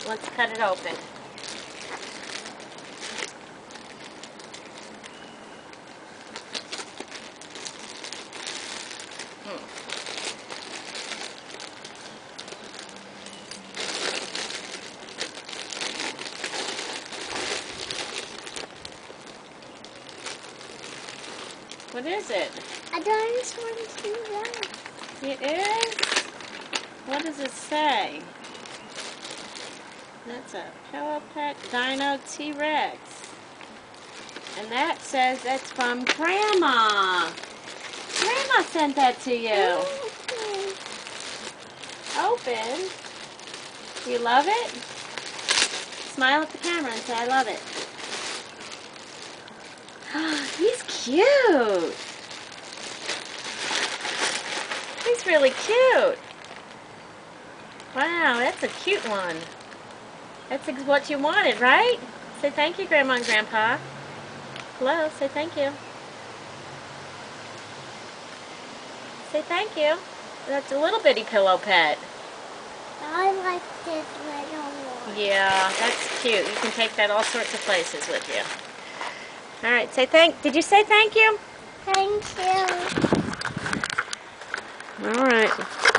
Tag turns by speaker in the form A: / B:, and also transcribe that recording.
A: right, let's cut it open. What is it?
B: A dinosaur T-Rex.
A: It is? What does it say? That's a Pillow Pet Dino T-Rex. And that says that's from Grandma. Grandma sent that to you. Open. You love it? Smile at the camera and say, I love it. He's cute. He's really cute. Wow, that's a cute one. That's what you wanted, right? Say thank you, Grandma and Grandpa. Hello, say thank you. Say thank you. That's a little bitty pillow pet.
B: I like this little one.
A: Yeah, that's cute. You can take that all sorts of places with you. All right, did you say thank you?
B: Thank you.
A: All right.